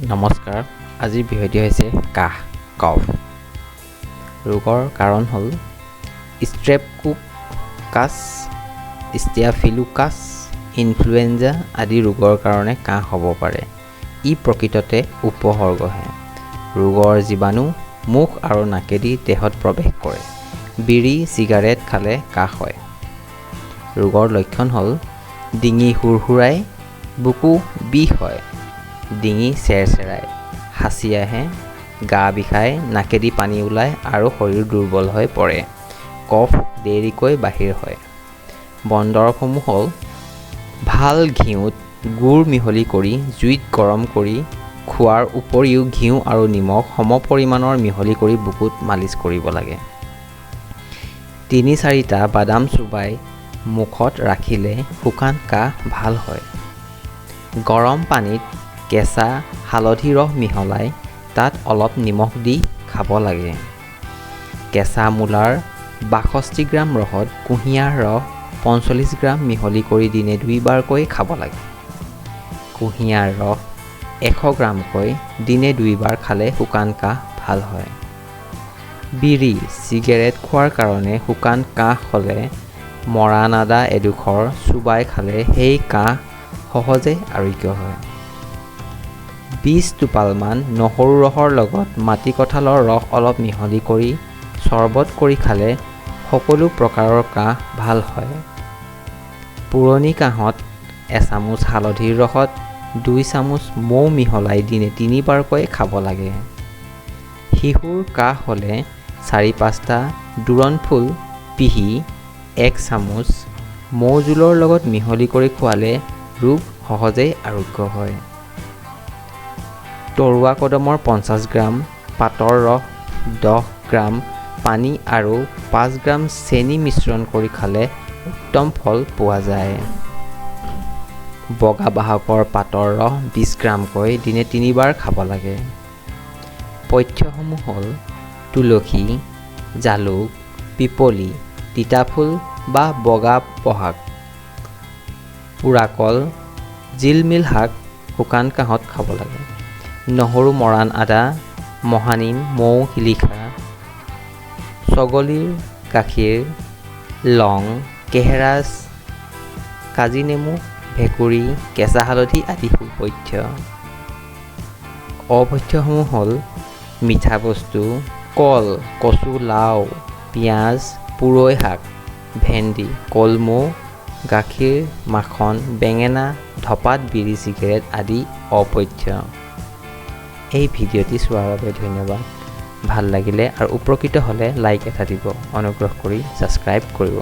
নমস্কাৰ। আজিৰ বিষয়টি হৈছে কাহ কফ। ৰোগৰ কাৰণ হ'ল ষ্ট্ৰেপ্টোকোকাছ, ষ্টাফিলোকাছ, ইনফ্লুৱেঞ্জা আদি ৰোগৰ কাৰণে কাহ হ'ব পাৰে। ই প্ৰকৃততে উপসৰ্গহে। ৰোগৰ জীৱাণু মুখ আৰু নাকেদি দেহত প্ৰৱেশ কৰে। বিড়ি চিগাৰেট খালে কাহ হয়। ৰোগৰ লক্ষণ হ'ল ডিঙি সুৰসুৰাই, বুকু বিষ হয়, ডিঙি চেৰচেৰাই, হাঁচি আহে, গা বিষায়, নাকেদি পানী ওলায় আৰু শৰীৰ দুৰ্বল হৈ পৰে। কফ দেৰিকৈ বাহিৰ হয়। বনদৰৱসমূহ হ'ল ভাল ঘিউত গুড় মিহলি কৰি জুইত গৰম কৰি খোৱাৰ উপৰিও ঘিউ আৰু নিমখ সমপৰিমাণৰ মিহলি কৰি বুকুত মালিচ কৰিব লাগে। ৩-৪টা বাদাম চোবাই মুখত ৰাখিলে শুকান কাহ ভাল হয়। গৰম পানীত কেঁচা হালধি ৰস মিহলাই তাত অলপ নিমখ দি খাব লাগে। কেঁচা মূলাৰ ৬২ গ্ৰাম ৰসত কুঁহিয়াৰ ৰস ৪৫ গ্ৰাম মিহলি কৰি দিনে ২ বাৰকৈ খাব লাগে। কুঁহিয়াৰ ৰস ১০০ গ্ৰামকৈ দিনে ২ বাৰ খালে শুকান কাহ ভাল হয়। বিড়ি চিগাৰেট খোৱাৰ কাৰণে শুকান কাহ হ'লে মৰাণ আদা এডোখৰ চোবাই খালে সেই কাহ সহজে আৰোগ্য হয়। ২০ টোপালমান নহৰু ৰসৰ লগত মাটি কঁঠালৰ ৰস অলপ মিহলি কৰি চৰ্বত কৰি খালে সকলো প্ৰকাৰৰ কাহ ভাল হয়। পুৰণি কাহত এচামুচ হালধিৰ ৰসত ২ চামুচ মৌ মিহলাই দিনে ৩ বাৰকৈ খাব লাগে। শিশুৰ কাহ হ'লে ৪-৫টা দোৰোণ ফুল পিহি ১ চামুচ মৌ জোলৰ লগত মিহলি কৰি খোৱালে ৰোগ সহজেই আৰোগ্য হয়। তৰুৱা কদমৰ ৫০ গ্ৰাম, পাতৰ ৰস ১০ গ্ৰাম, পানী আৰু ৫ গ্ৰাম চেনি মিশ্ৰণ কৰি খালে উত্তম ফল পোৱা যায়। বগা বাহকৰ পাতৰ ৰস ২০ গ্ৰামকৈ দিনে ৩ বাৰ খাব লাগে। পথ্যসমূহ হ'ল তুলসী, জালুক, পিপলি, তিতাফুল বা বগা বহাগ, পোৰাকল, জিলমিল শাক শুকান কাহত খাব লাগে। নহৰু মৰাণ আদা, মহানিম, মৌ শিলিখা, ছগলীৰ গাখীৰ, লং, কেহেৰাজ, কাজি নেমু, ভেকুৰী, কেঁচা হালধি আদি সুপথ্য। অপথ্যসমূহ হ'ল মিঠা বস্তু, কল, কচু, লাও, পিঁয়াজ, পুৰৈ শাক, ভেন্দি, কলমৌ, গাখীৰ, মাখন, বেঙেনা, ধপাত, বিড়ি চিগাৰেট আদি অপথ্য। এই ভিডিঅ'টি চোৱাৰ বাবে ধন্যবাদ। ভাল লাগিলে আৰু উপকৃত হ'লে লাইক এটা দিব। অনুগ্ৰহ কৰি ছাবস্ক্ৰাইব কৰিব।